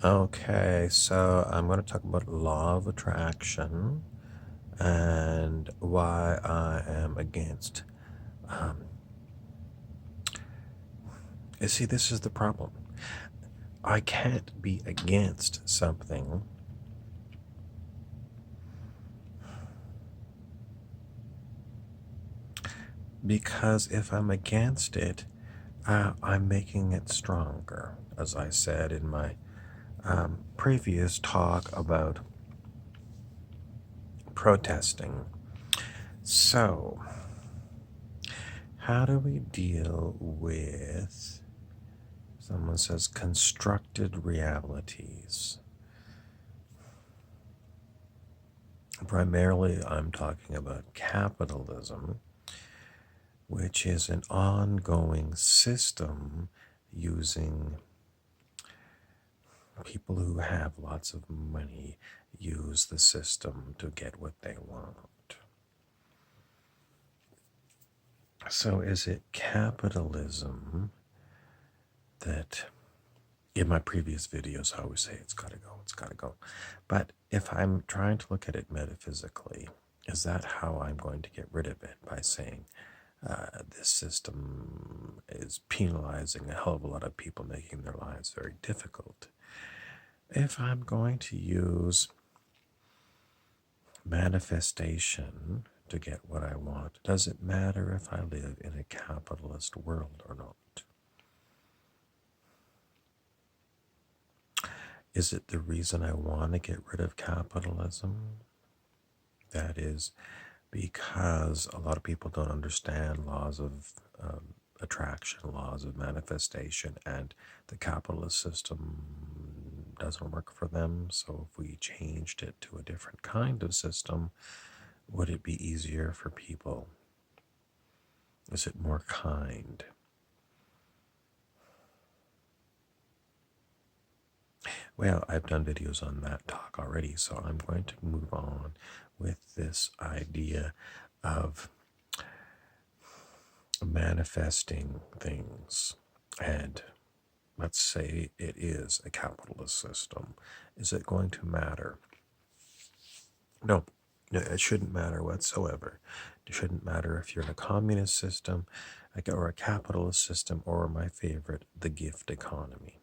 Okay, so I'm going to talk about law of attraction and why I am against. Um, you see, this is the problem. I can't be against something because if I'm against it, I'm making it stronger. As I said in my previous talk about protesting. So, how do we deal with, someone says, constructed realities? Primarily, I'm talking about capitalism, which is an ongoing system using people who have lots of money use the system to get what they want. So is it capitalism that, in my previous videos, I always say it's got to go, it's got to go. But if I'm trying to look at it metaphysically, is that how I'm going to get rid of it? By saying this system is penalizing a hell of a lot of people, making their lives very difficult. If I'm going to use manifestation to get what I want, does it matter if I live in a capitalist world or not? Is it the reason I want to get rid of capitalism? That is because a lot of people don't understand laws of attraction, laws of manifestation, and the capitalist system doesn't work for them. So if we changed it to a different kind of system, would it be easier for people? Is it more kind? Well, I've done videos on that talk already, so I'm going to move on with this idea of manifesting things. And let's say it is a capitalist system. Is it going to matter? No, it shouldn't matter whatsoever. It shouldn't matter if you're in a communist system or a capitalist system, or my favorite, the gift economy.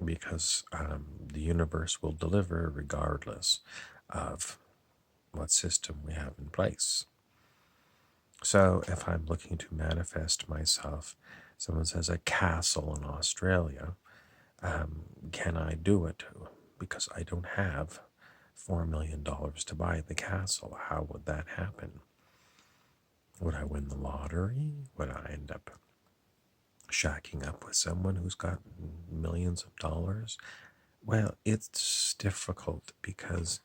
Because the universe will deliver regardless of what system we have in place. So if I'm looking to manifest myself, someone says a castle in Australia, can I do it? Because I don't have $4 million to buy the castle. How would that happen? Would I win the lottery? Would I end up shacking up with someone who's got millions of dollars? Well, it's difficult because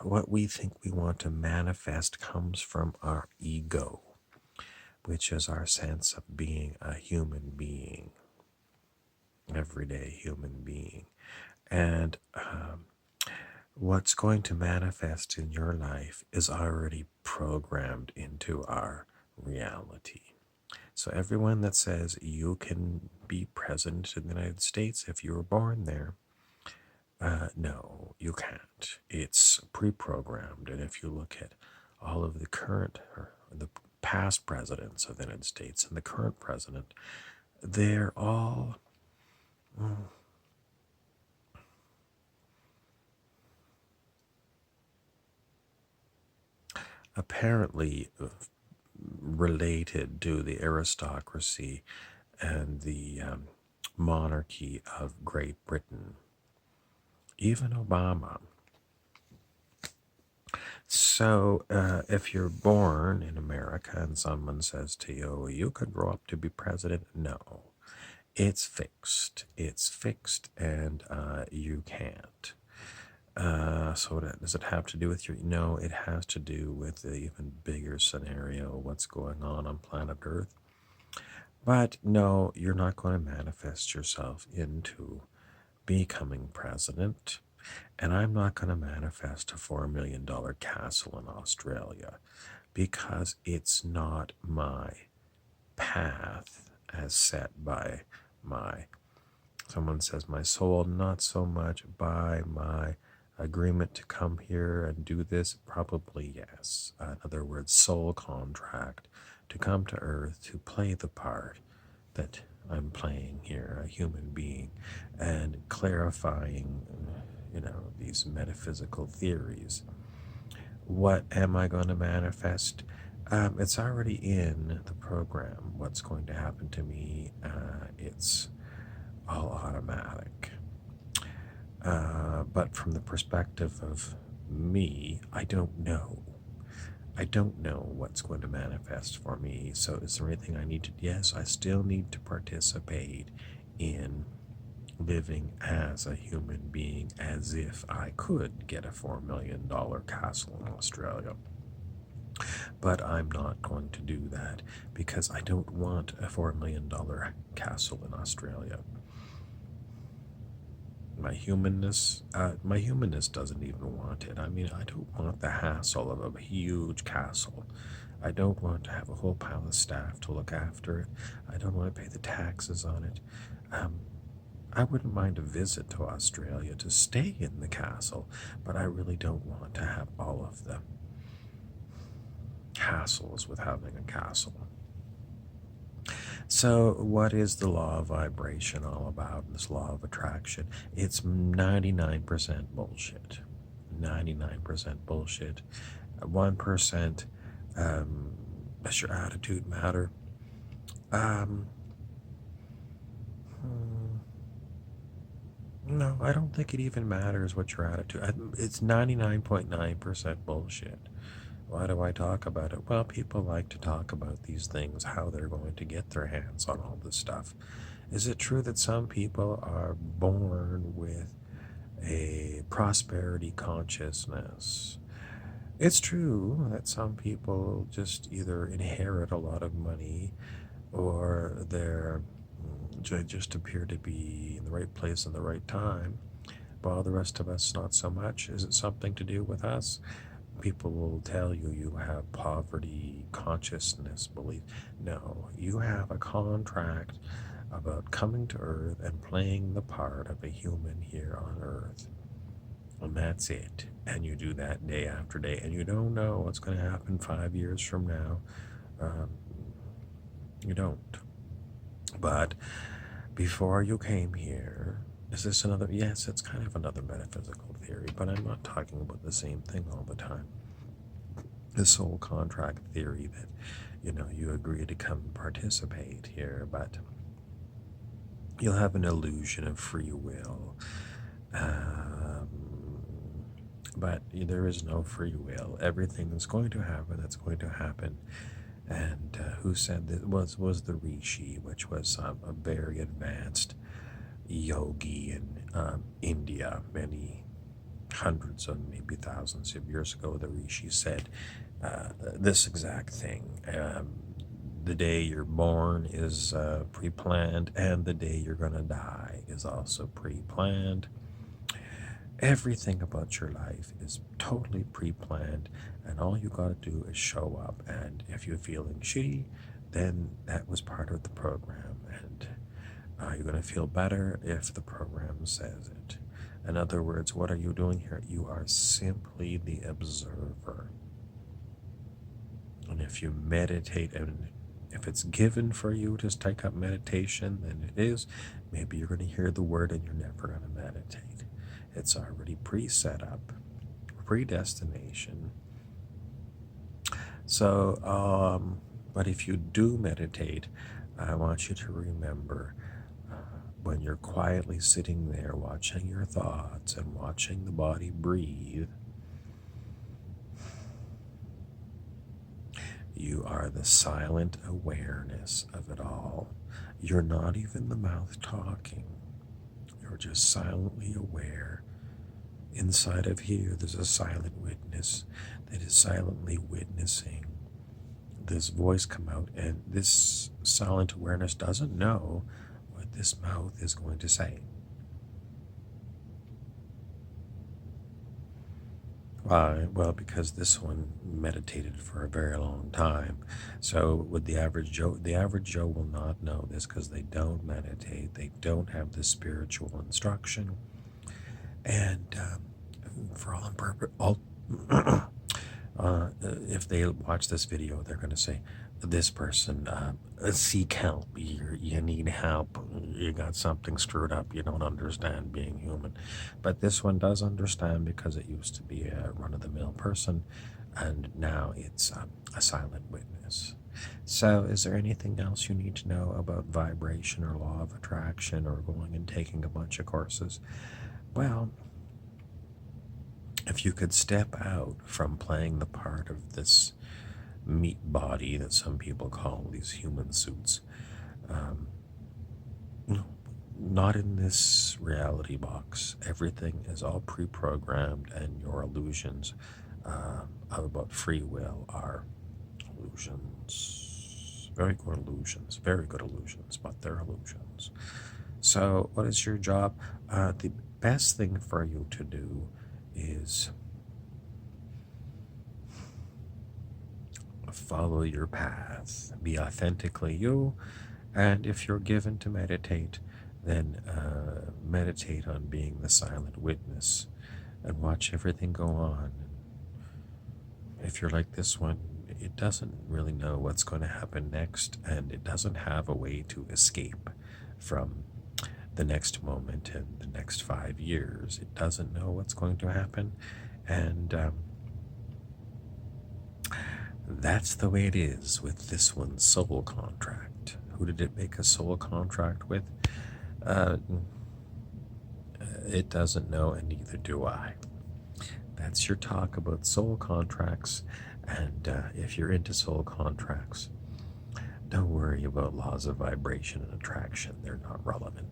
what we think we want to manifest comes from our ego, which is our sense of being a human being, everyday human being. And what's going to manifest in your life is already programmed into our reality. So everyone that says you can be president of the United States if you were born there, no, you can't. It's pre-programmed. And if you look at all of the current or the past presidents of the United States and the current president, they're all apparently related to the aristocracy and the monarchy of Great Britain. Even Obama. So if you're born in America and someone says to you, you could grow up to be president, no. It's fixed. It's fixed, and you can't. So does it have to do with your? No, it has to do with the even bigger scenario, what's going on planet Earth. But no, you're not going to manifest yourself into becoming president. And I'm not going to manifest a $4 million castle in Australia because it's not my path as set by my. Someone says my soul, not so much. By my agreement to come here and do this, probably yes. In other words, soul contract to come to Earth to play the part that I'm playing here, a human being, and clarifying, these metaphysical theories. What am I going to manifest? It's already in the program. What's going to happen to me? It's all automatic. But from the perspective of me, I don't know. I don't know what's going to manifest for me. So is there anything I need to? Yes, I still need to participate in living as a human being as if I could get a $4 million castle in Australia. But I'm not going to do that because I don't want a $4 million castle in Australia. My humanness doesn't even want it. I mean, I don't want the hassle of a huge castle. I don't want to have a whole pile of staff to look after it. I don't want to pay the taxes on it. I wouldn't mind a visit to Australia to stay in the castle, but I really don't want to have all of the hassles with having a castle. So what is the law of vibration all about, this law of attraction? It's 99% bullshit. 99% bullshit. 1%, does your attitude matter? No, I don't think it even matters what your attitude. It's 99.9% bullshit. Why do I talk about it? Well, people like to talk about these things, how they're going to get their hands on all this stuff. Is it true that some people are born with a prosperity consciousness? It's true that some people just either inherit a lot of money or they just appear to be in the right place in the right time, while the rest of us not so much. Is it something to do with us? People will tell you you have poverty consciousness belief. No, you have a contract about coming to Earth and playing the part of a human here on Earth. And that's it. And you do that day after day. And you don't know what's going to happen 5 years from now. You don't. But before you came here, is this another? Yes, it's kind of another metaphysical theory, but I'm not talking about the same thing all the time. The soul contract theory that, you agree to come and participate here, but you'll have an illusion of free will. But there is no free will. Everything that's going to happen, that's going to happen. And who said this? Was the Rishi, which was a very advanced yogi in India many hundreds and maybe thousands of years ago. The Rishi said this exact thing. The day you're born is pre-planned, and the day you're going to die is also pre-planned. Everything about your life is totally pre-planned, and all you got to do is show up. And if you're feeling shitty, then that was part of the program, and you're going to feel better if the program says it. In other words, what are you doing here? You are simply the observer. And if you meditate, and if it's given for you to take up meditation, then it is. Maybe you're going to hear the word and you're never going to meditate. It's already pre-set up, predestination. So, but if you do meditate, I want you to remember when you're quietly sitting there watching your thoughts and watching the body breathe, you are the silent awareness of it all. You're not even the mouth talking. You're just silently aware. Inside of here, there's a silent witness that is silently witnessing this voice come out, and this silent awareness doesn't know what this mouth is going to say. Why? Well, because this one meditated for a very long time. So, with the average Joe will not know this because they don't meditate. They don't have the spiritual instruction, and for all purpose, all if they watch this video, they're going to say, "This person, seek help. You need help. You got something screwed up. You don't understand being human." But this one does understand because it used to be a run-of-the-mill person, and now it's a silent witness. So, is there anything else you need to know about vibration or law of attraction or going and taking a bunch of courses? Well, if you could step out from playing the part of this meat body that some people call these human suits, um, not in this reality box. Everything is all pre-programmed, and your illusions about free will are illusions. Very good illusions, but they're illusions. So, what is your job? The best thing for you to do is follow your path, be authentically you, and if you're given to meditate, then meditate on being the silent witness and watch everything go on. If you're like this one, it doesn't really know what's going to happen next, and it doesn't have a way to escape from the next moment and the next 5 years. It doesn't know what's going to happen, and that's the way it is with this one's soul contract. Who did it make a soul contract with? It doesn't know, and neither do I. That's your talk about soul contracts, and if you're into soul contracts, don't worry about laws of vibration and attraction. They're not relevant.